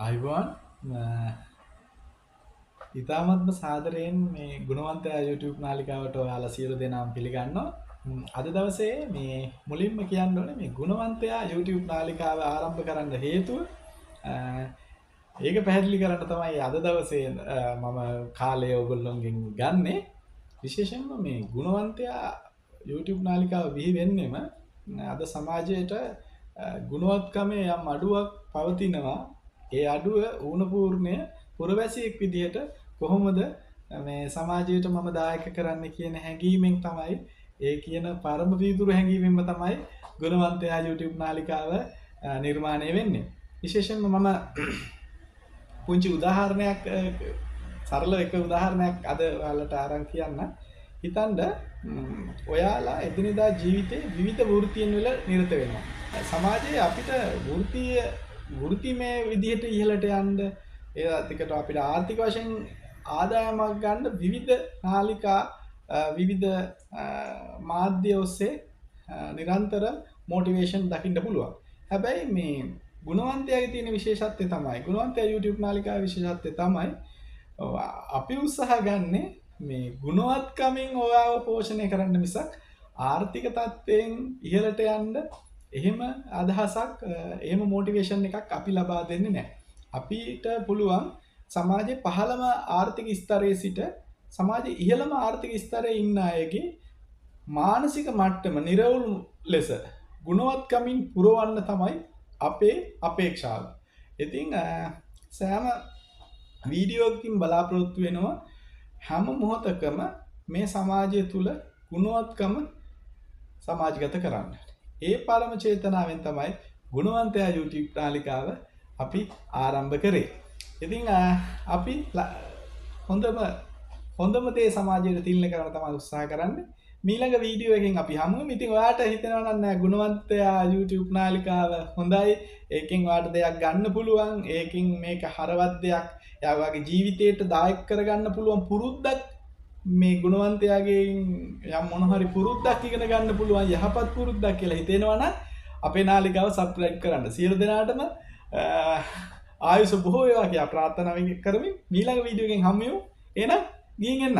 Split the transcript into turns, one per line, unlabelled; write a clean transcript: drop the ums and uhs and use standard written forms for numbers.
අයිබෝන් ඉතාමත්ම සාදරයෙන් මේ ගුණවන්තයා YouTube නාලිකාවට ඔයාලා සියලු දෙනාම පිළිගන්නවා. අද දවසේ මේ මුලින්ම කියන්න ඕනේ මේ ගුණවන්තයා YouTube නාලිකාව ආරම්භ කරන්න හේතුව ඒක පැහැදිලි කරන්න තමයි අද දවසේ මම කාලය ඔයගොල්ලොන්ගෙන් ගන්නෙ. විශේෂයෙන්ම මේ ගුණවන්තයා YouTube නාලිකාව බිහි වෙන්නෙම අද සමාජයට ගුණවත්කමේ යම් අඩුවක් පවතිනවා. ඒ අඩුව ඌනපූර්ණය පුරවැසියෙක් විදිහට කොහොමද මේ සමාජයට මම දායක කරන්න කියන හැඟීමෙන් තමයි ඒ කියන පරම වීදුරු හැඟීමෙන්ම තමයි ගුණවන්තයා YouTube නාලිකාව නිර්මාණය වෙන්නේ. විශේෂයෙන්ම මම පුංචි උදාහරණයක් සරල එක උදාහරණයක් අද ඔයාලට අරන් කියන්න. හිතන්න ඔයාලා එදිනෙදා ජීවිතේ විවිධ වෘත්තීන් වල නිරත වෙනවා. සමාජයේ අපිට වෘත්තිමය විදිහට ඉහළට යන්න ඒකට අපිට ආර්ථික වශයෙන් ආදායමක් ගන්න විවිධ නාලිකා විවිධ මාධ්‍ය ඔස්සේ නිරන්තර මොටිවේෂන් දකින්න පුළුවන්. හැබැයි මේ ගුණවන්තයාගේ තියෙන විශේෂත්වය තමයි ගුණවන්තයා YouTube නාලිකාවේ විශේෂත්වය තමයි අපි උත්සාහ ගන්නේ මේ ගුණවත්කමින් ඔයාව පෝෂණය කරන්න මිසක් ආර්ථික තත්ත්වයෙන් ඉහළට යන්න එහෙම අදහසක් එහෙම මොටිවේෂන් එකක් අපි ලබා දෙන්නේ නැහැ. අපිට පුළුවන් සමාජයේ පහළම ආර්ථික ස්තරයේ සිට සමාජයේ ඉහළම ආර්ථික ස්තරයේ ඉන්න අයගේ මානසික මට්ටම නිර්වුල් ලෙස ගුණවත්කමින් පුරවන්න තමයි අපේ අපේක්ෂාව. ඉතින් සෑම වීඩියෝකින් බලාපොරොත්තු වෙනවා හැම මොහොතකම මේ සමාජය තුල ගුණවත්කම සමාජගත කරන්න. ඒ පරම චේතනාවෙන් තමයි ගුණවන්තයා YouTube නාලිකාව අපි ආරම්භ කරේ. ඉතින් අපි හොඳම දේ සමාජයට තිළින කරන්න තමයි උත්සාහ කරන්නේ. ඊළඟ වීඩියෝ එකෙන් අපි හමුවෙමු. ඉතින් ඔයාට හිතෙනවා නම් ගුණවන්තයා YouTube නාලිකාව හොඳයි. ඒකෙන් ඔයාට දෙයක් ගන්න පුළුවන්. ඒකෙන් මේක හරවත් දෙයක්. එයාගේ ජීවිතයට දායක කරගන්න පුළුවන් පුරුද්දක් මේ ගුණවන්තයාගේ යම් මොන හරි පුරුද්දක් ඉගෙන ගන්න පුළුවන් යහපත් පුරුද්දක් කියලා හිතෙනවා නම් අපේ නාලිකාව සබ්ස්ක්‍රයිබ් කරන්න. සියලු දෙනාටම ආයුෂ බොහෝ වේවා කියලා ප්‍රාර්ථනා කරමින් ඊළඟ වීඩියෝ එකෙන් හමු වෙමු. එහෙනම් ගිහින් එන්න.